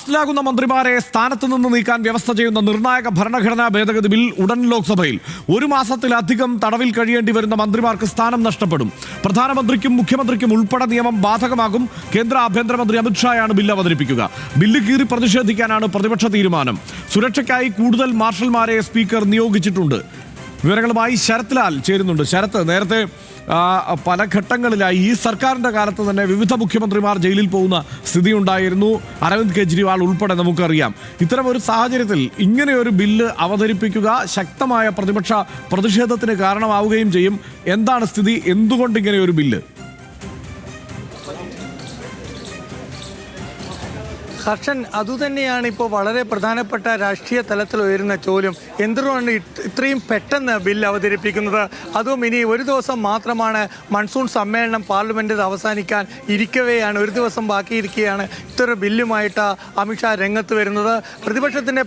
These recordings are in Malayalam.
അറസ്റ്റിലാകുന്ന മന്ത്രിമാരെ സ്ഥാനത്ത് നിന്ന് നീക്കാൻ വ്യവസ്ഥ ചെയ്യുന്ന നിർണായക ഭരണഘടനാ ഭേദഗതി ബിൽ ഉടൻ ലോക്സഭയിൽ. 1 മാസത്തിലധികം തടവിൽ കഴിയേണ്ടി വരുന്ന മന്ത്രിമാർക്ക് സ്ഥാനം നഷ്ടപ്പെടും. പ്രധാനമന്ത്രിക്കും മുഖ്യമന്ത്രിക്കും ഉൾപ്പെടെ നിയമം ബാധകമാകും. കേന്ദ്ര ആഭ്യന്തരമന്ത്രി അമിത്ഷായാണ് ബില്ല് അവതരിപ്പിക്കുക. ബില്ല് കീറി പ്രതിഷേധിക്കാനാണ് പ്രതിപക്ഷ തീരുമാനം. സുരക്ഷയ്ക്കായി കൂടുതൽ മാർഷൽമാരെ സ്പീക്കർ നിയോഗിച്ചിട്ടുണ്ട്. വിവരങ്ങളുമായി ശരത് ലാൽ ചേരുന്നുണ്ട്. ശരത്ത്, നേരത്തെ പല ഘട്ടങ്ങളിലായി ഈ സർക്കാരിൻ്റെ കാലത്ത് തന്നെ വിവിധ മുഖ്യമന്ത്രിമാർ ജയിലിൽ പോകുന്ന സ്ഥിതി ഉണ്ടായിരുന്നു. അരവിന്ദ് കെജ്രിവാൾ ഉൾപ്പെടെ നമുക്കറിയാം. ഇത്തരം ഒരു സാഹചര്യത്തിൽ ഇങ്ങനെയൊരു ബില്ല് അവതരിപ്പിക്കുക ശക്തമായ പ്രതിഷേധത്തിന് കാരണമാവുകയും ചെയ്യും. എന്താണ് സ്ഥിതി? എന്തുകൊണ്ട് ഇങ്ങനെയൊരു ബില്ല്? ഹർഷൻ, അതുതന്നെയാണ് ഇപ്പോൾ വളരെ പ്രധാനപ്പെട്ട രാഷ്ട്രീയ തലത്തിൽ ഉയരുന്ന ചോദ്യം. എന്തുകൊണ്ടാണ് ഇത്രയും പെട്ടെന്ന് ബില്ല് അവതരിപ്പിക്കുന്നത്? അതും ഇനി ഒരു ദിവസം മാത്രമാണ് മൺസൂൺ സമ്മേളനം പാർലമെൻറ്റിൽ അവസാനിക്കാൻ ഇരിക്കവെയാണ്, ഒരു ദിവസം ബാക്കിയിരിക്കുകയാണ് ഇത്തരം ബില്ലുമായിട്ട് അമിത്ഷാ രംഗത്ത് വരുന്നത്. പ്രതിപക്ഷത്തിൻ്റെ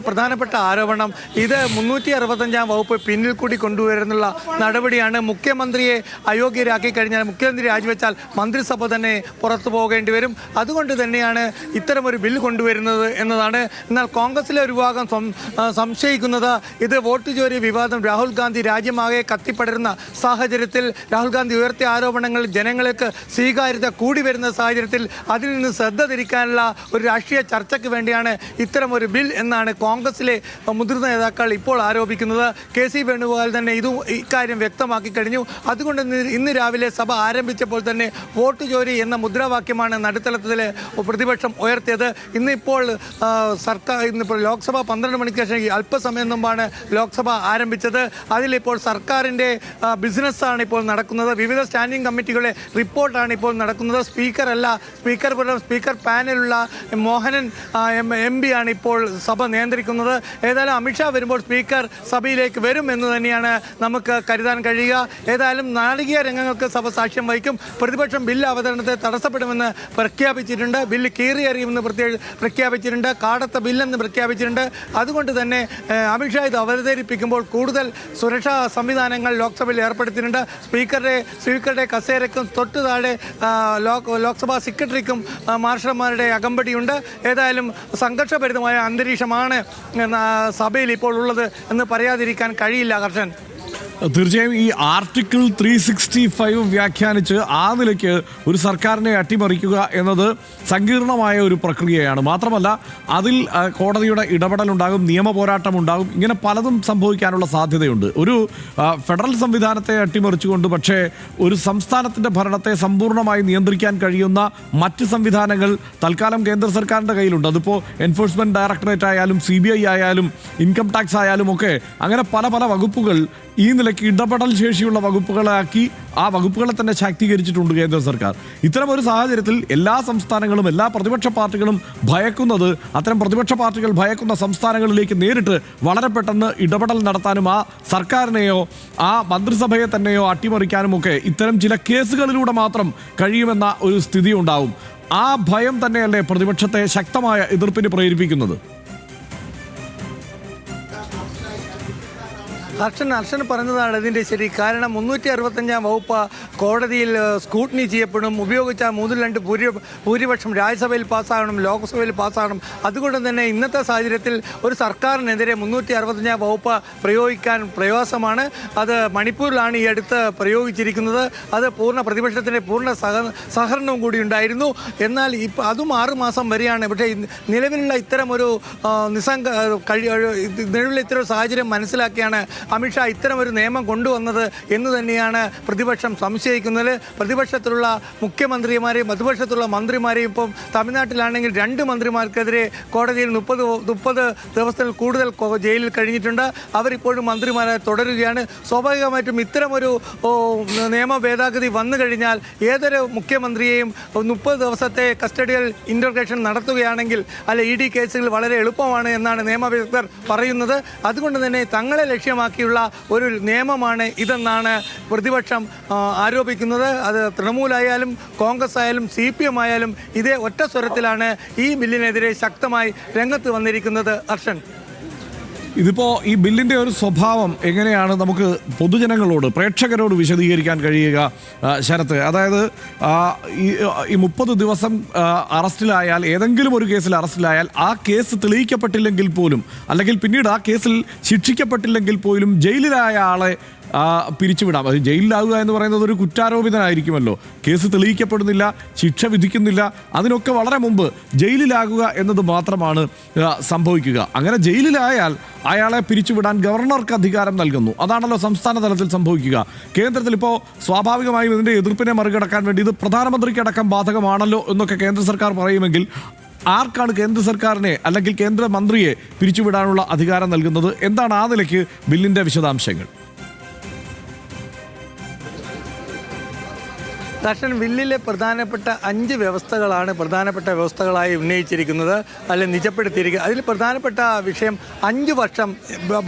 പ്രധാനപ്പെട്ട ആരോപണം ഇത് 365 വകുപ്പ് പിന്നിൽ കൂടി കൊണ്ടുവരുന്നുള്ള നടപടിയാണ്. മുഖ്യമന്ത്രിയെ അയോഗ്യരാക്കി കഴിഞ്ഞാൽ, മുഖ്യമന്ത്രി രാജിവെച്ചാൽ മന്ത്രിസഭ തന്നെ പുറത്തു പോകേണ്ടി വരും. അതുകൊണ്ട് തന്നെയാണ് ഒരു ബിൽ കൊണ്ടുവരുന്നത് എന്നതാണ്. എന്നാൽ കോൺഗ്രസിലെ ഒരു വിഭാഗം സംശയിക്കുന്നത് ഇത് വോട്ട് ചോരി വിവാദം രാഹുൽ ഗാന്ധി രാജ്യമാകെ കത്തിപ്പടരുന്ന സാഹചര്യത്തിൽ, രാഹുൽ ഗാന്ധി ഉയർത്തിയ ആരോപണങ്ങൾ ജനങ്ങൾക്ക് സ്വീകാര്യത കൂടി വരുന്ന സാഹചര്യത്തിൽ അതിൽ നിന്ന് ശ്രദ്ധ തിരിക്കാനുള്ള ഒരു രാഷ്ട്രീയ ചർച്ചയ്ക്ക് വേണ്ടിയാണ് ഇത്തരം ഒരു ബിൽ എന്നാണ് കോൺഗ്രസിലെ മുതിർന്ന നേതാക്കൾ ഇപ്പോൾ ആരോപിക്കുന്നത്. കെ സി വേണുഗോപാൽ തന്നെ ഇക്കാര്യം വ്യക്തമാക്കി കഴിഞ്ഞു. അതുകൊണ്ട് ഇന്ന് രാവിലെ സഭ ആരംഭിച്ചപ്പോൾ തന്നെ വോട്ട് ചോരി എന്ന മുദ്രാവാക്യമാണ് നടുത്തളത്തിൽ പ്രതിപക്ഷം ഉയർത്തിയത്. ഇന്നിപ്പോൾ ലോക്സഭ 12 മണിക്ക് ശേഷം അല്പസമയം മുമ്പാണ് ലോക്സഭ ആരംഭിച്ചത്. അതിലിപ്പോൾ സർക്കാരിൻ്റെ ബിസിനസ്സാണ് ഇപ്പോൾ നടക്കുന്നത്. വിവിധ സ്റ്റാൻഡിംഗ് കമ്മിറ്റികളുടെ റിപ്പോർട്ടാണ് ഇപ്പോൾ നടക്കുന്നത്. സ്പീക്കർ പാനലുള്ള മോഹനൻ MP ആണ് ഇപ്പോൾ സഭ നിയന്ത്രിക്കുന്നത്. ഏതായാലും അമിത്ഷാ വരുമ്പോൾ സ്പീക്കർ സഭയിലേക്ക് വരും എന്ന് തന്നെയാണ് നമുക്ക് കരുതാൻ കഴിയുക. ഏതായാലും നാടകീയ രംഗങ്ങൾക്ക് സഭ സാക്ഷ്യം വഹിക്കും. പ്രതിപക്ഷം ബില്ല് അവതരണത്തെ തടസ്സപ്പെടുമെന്ന് പ്രഖ്യാപിച്ചിട്ടുണ്ട്. ബില്ല് കീറിയെറിയുമെന്ന് പ്രഖ്യാപിച്ചിട്ടുണ്ട്. കാടത്ത ബില്ലെന്ന് പ്രഖ്യാപിച്ചിട്ടുണ്ട്. അതുകൊണ്ട് തന്നെ അമിത്ഷാ ഇത് അവതരിപ്പിക്കുമ്പോൾ കൂടുതൽ സുരക്ഷാ സംവിധാനങ്ങൾ ലോക്സഭയിൽ ഏർപ്പെടുത്തിയിട്ടുണ്ട്. സ്പീക്കറുടെ കസേരയ്ക്കും തൊട്ടു താഴെ ലോക്സഭാ സെക്രട്ടറിക്കും മാർഷൽമാരുടെ അകമ്പടിയുണ്ട്. ഏതായാലും സംഘർഷഭരിതമായ അന്തരീക്ഷമാണ് സഭയിൽ ഇപ്പോൾ ഉള്ളത് എന്ന് പറയാതിരിക്കാൻ കഴിയില്ല. ഹർഷൻ, തീർച്ചയായും ഈ ആർട്ടിക്കിൾ 365 വ്യാഖ്യാനിച്ച് ആ നിലയ്ക്ക് ഒരു സർക്കാരിനെ അട്ടിമറിക്കുക എന്നത് സങ്കീർണമായ ഒരു പ്രക്രിയയാണ്. മാത്രമല്ല അതിൽ കോടതിയുടെ ഇടപെടലുണ്ടാകും, നിയമ പോരാട്ടമുണ്ടാകും, ഇങ്ങനെ പലതും സംഭവിക്കാനുള്ള സാധ്യതയുണ്ട്. ഒരു ഫെഡറൽ സംവിധാനത്തെ അട്ടിമറിച്ചുകൊണ്ട് പക്ഷേ ഒരു സംസ്ഥാനത്തിൻ്റെ ഭരണത്തെ സമ്പൂർണ്ണമായി നിയന്ത്രിക്കാൻ കഴിയുന്ന മറ്റ് സംവിധാനങ്ങൾ തൽക്കാലം കേന്ദ്ര സർക്കാരിൻ്റെ കയ്യിലുണ്ട്. അതിപ്പോൾ എൻഫോഴ്സ്മെൻറ്റ് ഡയറക്ടറേറ്റ് ആയാലും CBI ആയാലും ഇൻകം ടാക്സ് ആയാലും ഒക്കെ അങ്ങനെ പല വകുപ്പുകൾ ഈ നിലയ്ക്ക് ഇടപെടൽ ശേഷിയുള്ള വകുപ്പുകളാക്കി ആ വകുപ്പുകളെ തന്നെ ശാക്തീകരിച്ചിട്ടുണ്ട് കേന്ദ്ര സർക്കാർ. ഇത്തരം ഒരു സാഹചര്യത്തിൽ എല്ലാ സംസ്ഥാനങ്ങളും എല്ലാ പ്രതിപക്ഷ പാർട്ടികളും ഭയക്കുന്നത്, അത്തരം പ്രതിപക്ഷ പാർട്ടികൾ ഭയക്കുന്ന സംസ്ഥാനങ്ങളിലേക്ക് നേരിട്ട് വളരെ പെട്ടെന്ന് ഇടപെടൽ നടത്താനും ആ സർക്കാരിനെയോ ആ മന്ത്രിസഭയെ തന്നെയോ അട്ടിമറിക്കാനും ഒക്കെ ഇത്തരം ചില കേസുകളിലൂടെ മാത്രം കഴിയുമെന്ന ഒരു സ്ഥിതി ഉണ്ടാവും. ആ ഭയം തന്നെയല്ലേ പ്രതിപക്ഷത്തെ ശക്തമായ എതിർപ്പിന് പ്രേരിപ്പിക്കുന്നത്? ഹർഷൻ പറഞ്ഞതാണ് ഇതിൻ്റെ ശരി. കാരണം 365 വകുപ്പ് കോടതിയിൽ സ്ക്രൂട്ടിനി ചെയ്യപ്പെടും. ഉപയോഗിച്ച 3/2 ഭൂരിപക്ഷം രാജ്യസഭയിൽ പാസ്സാകണം, ലോക്സഭയിൽ പാസ്സാകണം. അതുകൊണ്ട് തന്നെ ഇന്നത്തെ സാഹചര്യത്തിൽ ഒരു സർക്കാരിനെതിരെ 365 വകുപ്പ് പ്രയോഗിക്കാൻ പ്രയാസമാണ്. അത് മണിപ്പൂരിലാണ് ഈ അടുത്ത് പ്രയോഗിച്ചിരിക്കുന്നത്. അത് പ്രതിപക്ഷത്തിൻ്റെ പൂർണ്ണ സഹകരണവും കൂടി ഉണ്ടായിരുന്നു. എന്നാൽ അതും 6 മാസം വരെയാണ്. പക്ഷേ നിലവിലുള്ള ഇത്തരമൊരു നിലവിലുള്ള ഇത്തരം സാഹചര്യം മനസ്സിലാക്കിയാണ് അമിത്ഷാ ഇത്തരമൊരു നിയമം കൊണ്ടുവന്നത് എന്ന് തന്നെയാണ് പ്രതിപക്ഷം സംശയിക്കുന്നത്. പ്രതിപക്ഷത്തിലുള്ള മുഖ്യമന്ത്രിമാരെയും പ്രതിപക്ഷത്തുള്ള മന്ത്രിമാരെയും ഇപ്പം തമിഴ്നാട്ടിലാണെങ്കിൽ 2 മന്ത്രിമാർക്കെതിരെ കോടതിയിൽ 30 ദിവസത്തിൽ കൂടുതൽ ജയിലിൽ കഴിഞ്ഞിട്ടുണ്ട്. അവരിപ്പോഴും മന്ത്രിമാരെ തുടരുകയാണ്. സ്വാഭാവികമായിട്ടും ഇത്തരമൊരു നിയമ ഭേദഗതി വന്നു കഴിഞ്ഞാൽ ഏതൊരു മുഖ്യമന്ത്രിയെയും 30 ദിവസത്തെ കസ്റ്റഡിയൽ ഇൻ്റർഗേഷൻ നടത്തുകയാണെങ്കിൽ ED കേസുകൾ വളരെ എളുപ്പമാണ് എന്നാണ് നിയമവിദഗ്ധർ പറയുന്നത്. അതുകൊണ്ട് തന്നെ തങ്ങളെ ലക്ഷ്യമാക്കിയുള്ള ഒരു നിയമമാണ് ഇതെന്നാണ് പ്രതിപക്ഷം ആരോപിക്കുന്നത്. അത് തൃണമൂലായാലും കോൺഗ്രസ് ആയാലും CPM ആയാലും ഇതേ ഒറ്റ സ്വരത്തിലാണ് ഈ ബില്ലിനെതിരെ ശക്തമായി രംഗത്ത് വന്നിരിക്കുന്നത്. ഹർഷൻ, ഇതിപ്പോൾ ഈ ബില്ലിൻ്റെ ഒരു സ്വഭാവം എങ്ങനെയാണ് നമുക്ക് പൊതുജനങ്ങളോട് പ്രേക്ഷകരോട് വിശദീകരിക്കാൻ കഴിയുക ശരത്ത്? അതായത് ഈ 30 ദിവസം അറസ്റ്റിലായാൽ, ഏതെങ്കിലും ഒരു കേസിൽ അറസ്റ്റിലായാൽ, ആ കേസ് തെളിയിക്കപ്പെട്ടില്ലെങ്കിൽ പോലും, അല്ലെങ്കിൽ പിന്നീട് ആ കേസിൽ ശിക്ഷിക്കപ്പെട്ടില്ലെങ്കിൽ പോലും ജയിലിലായ ആളെ പിരിച്ചുവിടാം. അത് ജയിലിലാവുക എന്ന് പറയുന്നത് ഒരു കുറ്റാരോപിതനായിരിക്കുമല്ലോ. കേസ് തെളിയിക്കപ്പെടുന്നില്ല, ശിക്ഷ വിധിക്കുന്നില്ല, അതിനൊക്കെ വളരെ മുമ്പ് ജയിലിലാകുക എന്നത് മാത്രമാണ് സംഭവിക്കുക. അങ്ങനെ ജയിലിലായാൽ അയാളെ പിരിച്ചുവിടാൻ ഗവർണർക്ക് അധികാരം നൽകുന്നു. അതാണല്ലോ സംസ്ഥാന തലത്തിൽ സംഭവിക്കുക. കേന്ദ്രത്തിൽ ഇപ്പോൾ സ്വാഭാവികമായും ഇതിൻ്റെ എതിർപ്പിനെ മറികടക്കാൻ വേണ്ടി ഇത് പ്രധാനമന്ത്രിക്കടക്കം ബാധകമാണല്ലോ എന്നൊക്കെ കേന്ദ്ര സർക്കാർ പറയുമെങ്കിൽ ആർക്കാണ് കേന്ദ്ര സർക്കാരിനെ അല്ലെങ്കിൽ കേന്ദ്രമന്ത്രിയെ പിരിച്ചുവിടാനുള്ള അധികാരം നൽകുന്നത്? എന്താണ് ആ നിലയ്ക്ക് ബില്ലിൻ്റെ വിശദാംശങ്ങൾ? ദർശൻ, ബില്ലിലെ പ്രധാനപ്പെട്ട 5 വ്യവസ്ഥകളാണ് പ്രധാനപ്പെട്ട വ്യവസ്ഥകളായി ഉന്നയിച്ചിരിക്കുന്നത്, അല്ലെങ്കിൽ നിജപ്പെടുത്തിയിരിക്കുന്നത്. അതിൽ പ്രധാനപ്പെട്ട വിഷയം 5 വർഷം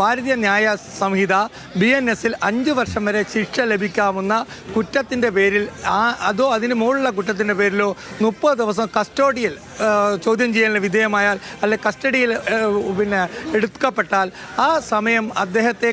ഭാരതീയ ന്യായ സംഹിത BNSൽ 5 വർഷം വരെ ശിക്ഷ ലഭിക്കാവുന്ന കുറ്റത്തിൻ്റെ പേരിൽ അതോ അതിന് മുകളിലുള്ള കുറ്റത്തിൻ്റെ പേരിലോ 30 ദിവസം കസ്റ്റോഡിയൽ ചോദ്യം ചെയ്യലിന് വിധേയമായാൽ, അല്ലെങ്കിൽ കസ്റ്റഡിയിൽ എടുക്കപ്പെട്ടാൽ ആ സമയം അദ്ദേഹത്തെ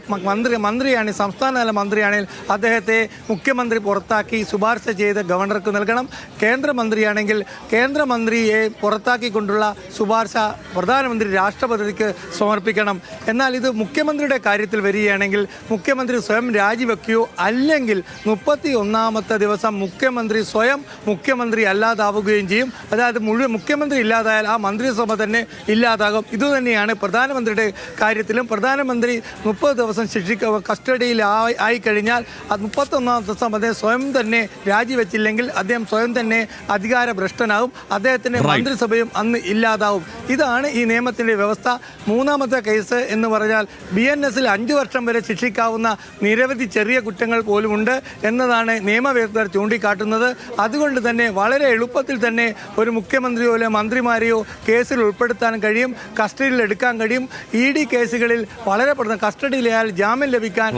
മന്ത്രിയാണ്, സംസ്ഥാനതല മന്ത്രിയാണെങ്കിൽ അദ്ദേഹത്തെ മുഖ്യമന്ത്രി പുറത്താക്കി ശുപാർശ ചെയ്ത് ഗവർണർക്ക് നൽകണം. കേന്ദ്രമന്ത്രിയാണെങ്കിൽ കേന്ദ്രമന്ത്രിയെ പുറത്താക്കിക്കൊണ്ടുള്ള ശുപാർശ പ്രധാനമന്ത്രി രാഷ്ട്രപതിക്ക് സമർപ്പിക്കണം. എന്നാൽ ഇത് മുഖ്യമന്ത്രിയുടെ കാര്യത്തിൽ വരികയാണെങ്കിൽ മുഖ്യമന്ത്രി സ്വയം രാജിവെക്കുകയോ അല്ലെങ്കിൽ 31ാമത്തെ ദിവസം മുഖ്യമന്ത്രി സ്വയം മുഖ്യമന്ത്രി അല്ലാതാവുകയും ചെയ്യും. അതായത് മുഖ്യമന്ത്രി ഇല്ലാതായാൽ ആ മന്ത്രിസഭ തന്നെ ഇല്ലാതാകും. ഇതുതന്നെയാണ് പ്രധാനമന്ത്രിയുടെ കാര്യത്തിലും. പ്രധാനമന്ത്രി 30 ദിവസം കസ്റ്റഡിയിൽ ആയി കഴിഞ്ഞാൽ 31ാം ദിവസം അദ്ദേഹം സ്വയം തന്നെ രാജിവെച്ചില്ലെങ്കിൽ അദ്ദേഹം സ്വയം തന്നെ അധികാരഭ്രഷ്ടനാകും. അദ്ദേഹത്തിൻ്റെ മന്ത്രിസഭയും അന്ന് ഇല്ലാതാവും. ഇതാണ് ഈ നിയമത്തിൻ്റെ വ്യവസ്ഥ. 3ാമത്തെ കേസ് എന്ന് പറഞ്ഞാൽ BNSൽ 5 വർഷം വരെ ശിക്ഷിക്കാവുന്ന നിരവധി ചെറിയ കുറ്റങ്ങൾ പോലുമുണ്ട് എന്നതാണ് നിയമവിദഗ്ധർ ചൂണ്ടിക്കാട്ടുന്നത്. അതുകൊണ്ട് തന്നെ വളരെ എളുപ്പത്തിൽ തന്നെ ഒരു മുഖ്യമന്ത്രിയോ മന്ത്രിമാരെയോ കേസിൽ ഉൾപ്പെടുത്താൻ കഴിയും, കസ്റ്റഡിയിൽ എടുക്കാൻ കഴിയും. ED കേസുകളിൽ വളരെ കസ്റ്റഡിയിലായാൽ ജാമ്യം ലഭിക്കാൻ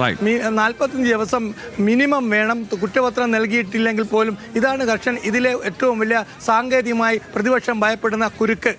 45 ദിവസം മിനിമം വേണം, കുറ്റപത്രം നൽകിയിട്ടില്ലെങ്കിൽ പോലും. ഇതാണ് കർഷൻ ഇതിലെ ഏറ്റവും വലിയ സാങ്കേതികമായി പ്രതിപക്ഷം ഭയപ്പെടുന്ന കുരുക്ക്.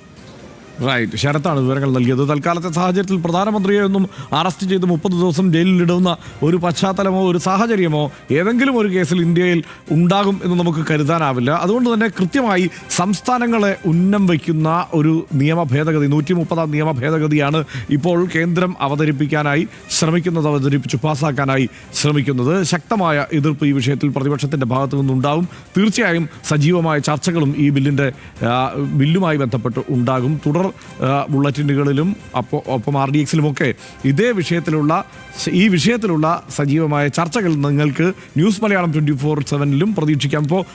റൈറ്റ്, ശരത്താണ് വിവരങ്ങൾ നൽകിയത്. തൽക്കാലത്തെ സാഹചര്യത്തിൽ പ്രധാനമന്ത്രിയെ ഒന്നും അറസ്റ്റ് ചെയ്ത് 30 ദിവസം ജയിലിലിടുന്ന ഒരു പശ്ചാത്തലമോ ഒരു സാഹചര്യമോ ഏതെങ്കിലും ഒരു കേസിൽ ഇന്ത്യയിൽ ഉണ്ടാകും എന്ന് നമുക്ക് കരുതാനാവില്ല. അതുകൊണ്ട് തന്നെ കൃത്യമായി സംസ്ഥാനങ്ങളെ ഉന്നം വയ്ക്കുന്ന ഒരു നിയമ ഭേദഗതി, 130ാം നിയമ ഭേദഗതിയാണ് ഇപ്പോൾ കേന്ദ്രം അവതരിപ്പിക്കാനായി ശ്രമിക്കുന്നത്, അവതരിപ്പിച്ച് പാസ്സാക്കാനായി ശ്രമിക്കുന്നത്. ശക്തമായ എതിർപ്പ് ഈ വിഷയത്തിൽ പ്രതിപക്ഷത്തിൻ്റെ ഭാഗത്തു നിന്നുണ്ടാകും. തീർച്ചയായും സജീവമായ ചർച്ചകളും ഈ ബില്ലുമായി ബന്ധപ്പെട്ട് ഉണ്ടാകും. തുടർ ബുള്ളറ്റിനുകളിലും ഒപ്പം RDXലുമൊക്കെ ഈ വിഷയത്തിലുള്ള സജീവമായ ചർച്ചകൾ നിങ്ങൾക്ക് ന്യൂസ് മലയാളം 24/7ലും പ്രതീക്ഷിക്കാം. ഇപ്പോൾ